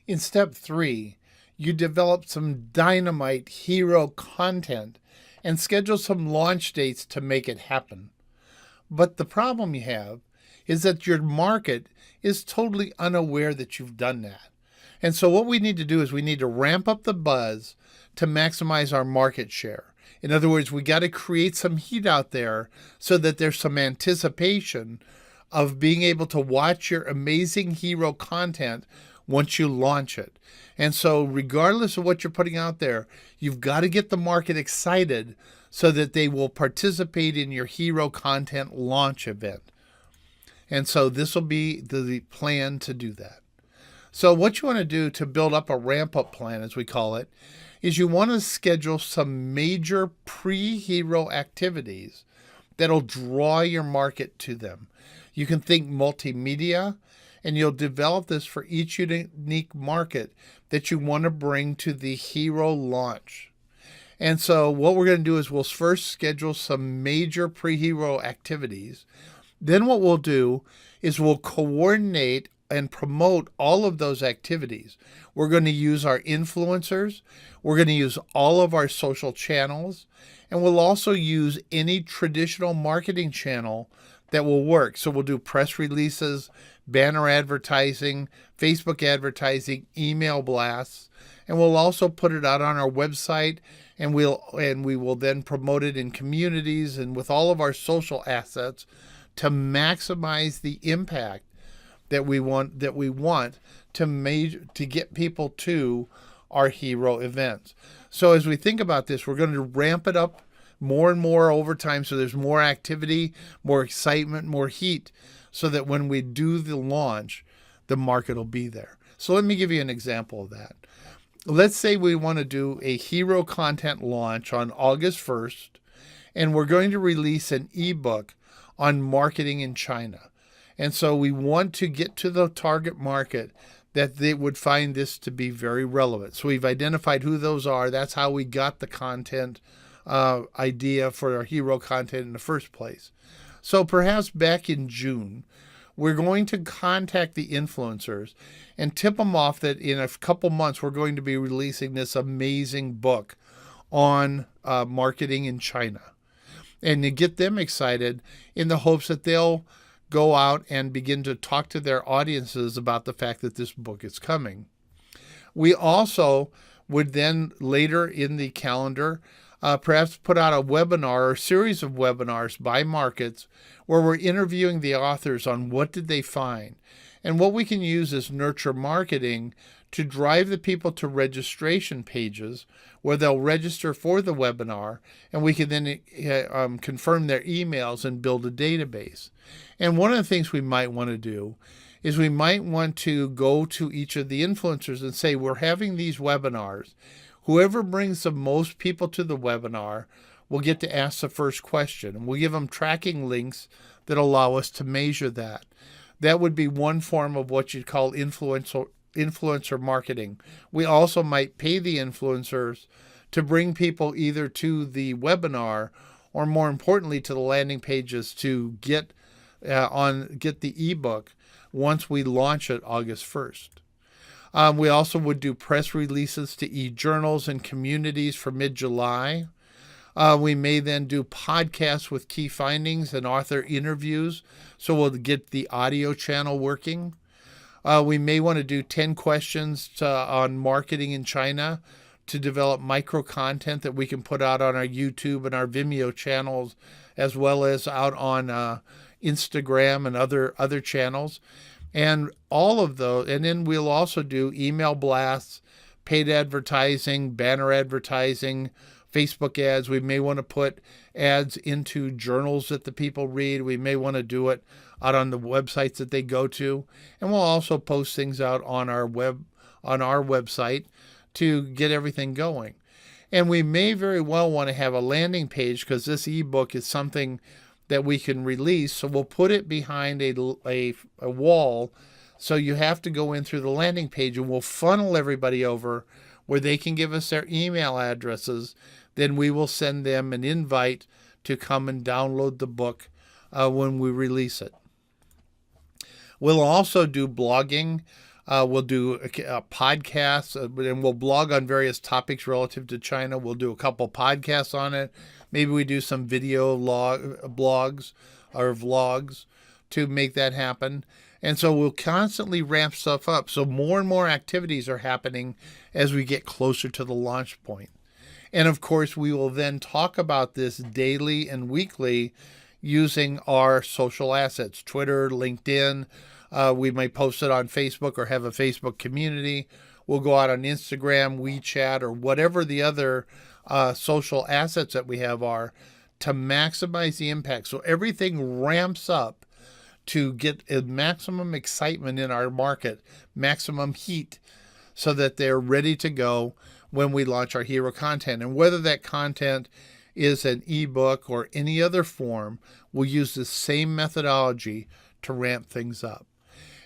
In step 3, you develop some dynamite hero content and schedule some launch dates to make it happen. But the problem you have is that your market is totally unaware that you've done that. And so what we need to do is we need to ramp up the buzz to maximize our market share. In other words, we got to create some heat out there so that there's some anticipation of being able to watch your amazing hero content once you launch it. And so regardless of what you're putting out there, you've got to get the market excited so that they will participate in your hero content launch event. And so this will be the plan to do that. So what you want to do to build up a ramp-up plan, as we call it, is you want to schedule some major pre-hero activities that'll draw your market to them. You can think multimedia, and you'll develop this for each unique market that you want to bring to the hero launch. And so what we're going to do is we'll first schedule some major pre-hero activities. Then what we'll do is we'll coordinate and promote all of those activities. We're going to use our influencers. We're going to use all of our social channels. And we'll also use any traditional marketing channel that will work. So we'll do press releases, banner advertising, Facebook advertising, email blasts, and we'll also put it out on our website, and we will then promote it in communities and with all of our social assets to maximize the impact that we want to get people to our hero events. So as we think about this, we're going to ramp it up more and more over time so there's more activity, more excitement, more heat, so that when we do the launch, the market will be there. So let me give you an example of that. Let's say we want to do a hero content launch on August 1st, and we're going to release an ebook on marketing in China. And so we want to get to the target market that they would find this to be very relevant. So we've identified who those are. That's how we got the content idea for our hero content in the first place. So perhaps back in June, we're going to contact the influencers and tip them off that in a couple months, we're going to be releasing this amazing book on marketing in China. And to get them excited in the hopes that they'll go out and begin to talk to their audiences about the fact that this book is coming. We also would then later in the calendar perhaps put out a webinar or series of webinars by markets where we're interviewing the authors on what did they find. And what we can use is nurture marketing to drive the people to registration pages where they'll register for the webinar, and we can then confirm their emails and build a database. And one of the things we might want to do is we might want to go to each of the influencers and say, we're having these webinars. Whoever brings the most people to the webinar will get to ask the first question. And we'll give them tracking links that allow us to measure that. That would be one form of what you'd call influencer marketing. We also might pay the influencers to bring people either to the webinar or, more importantly, to the landing pages to get the ebook once we launch it August 1st. We also would do press releases to e-journals and communities for mid-July. We may then do podcasts with key findings and author interviews, so we'll get the audio channel working. We may want to do 10 questions on marketing in China to develop micro content that we can put out on our YouTube and our Vimeo channels, as well as out on Instagram and other channels. And all of those, and then we'll also do email blasts, paid advertising, banner advertising, Facebook ads. We may want to put ads into journals that the people read. We may want to do it out on the websites that they go to. And we'll also post things out on our website to get everything going. And we may very well want to have a landing page because this ebook is something that we can release. So we'll put it behind a wall. So you have to go in through the landing page, and we'll funnel everybody over where they can give us their email addresses. Then we will send them an invite to come and download the book when we release it. We'll also do blogging. We'll do podcasts, and we'll blog on various topics relative to China. We'll do a couple podcasts on it. Maybe we do some video blogs or vlogs to make that happen. And so we'll constantly ramp stuff up. So more and more activities are happening as we get closer to the launch point. And of course, we will then talk about this daily and weekly using our social assets, Twitter, LinkedIn. We might post it on Facebook or have a Facebook community. We'll go out on Instagram, WeChat, or whatever the other social assets that we have are to maximize the impact. So everything ramps up to get a maximum excitement in our market, maximum heat, so that they're ready to go when we launch our hero content. And whether that content is an ebook or any other form, we'll use the same methodology to ramp things up.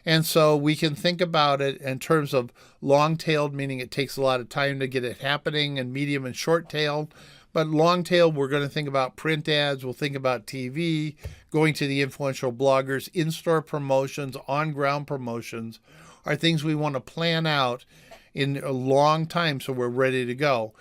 And so we can think about it in terms of long-tailed, meaning it takes a lot of time to get it happening, and medium and short-tailed. But long-tailed, we're going to think about print ads, we'll think about TV, going to the influential bloggers, in-store promotions, on-ground promotions are things we want to plan out in a long time so we're ready to go.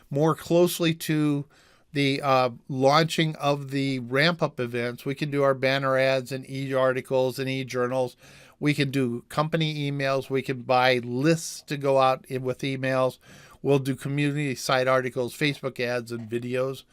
More closely to the launching of the ramp-up events, we can do our banner ads and e-articles and e-journals. We can do company emails. We can buy lists to go out with emails. We'll do community site articles, Facebook ads, and videos.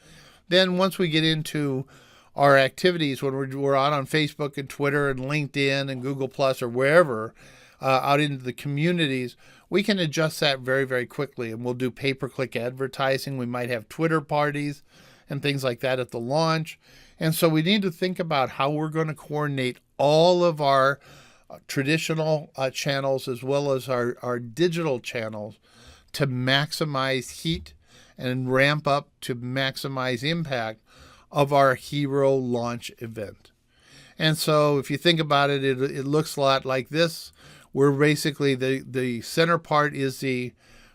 Then once we get into our activities, when we're out on Facebook and Twitter and LinkedIn and Google Plus or wherever, out into the communities, we can adjust that very, very quickly. And we'll do pay-per-click advertising. We might have Twitter parties and things like that at the launch. And so we need to think about how we're going to coordinate all of our traditional channels as well as our digital channels to maximize heat and ramp up to maximize impact of our hero launch event. And so if you think about it, it looks a lot like this. We're basically the center part is the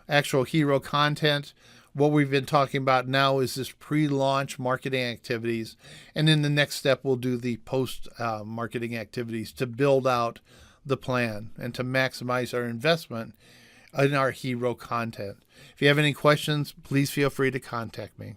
actual hero content. What we've been talking about now is this pre-launch marketing activities. And in the next step, we'll do the post-marketing activities to build out the plan and to maximize our investment in our hero content. If you have any questions, please feel free to contact me.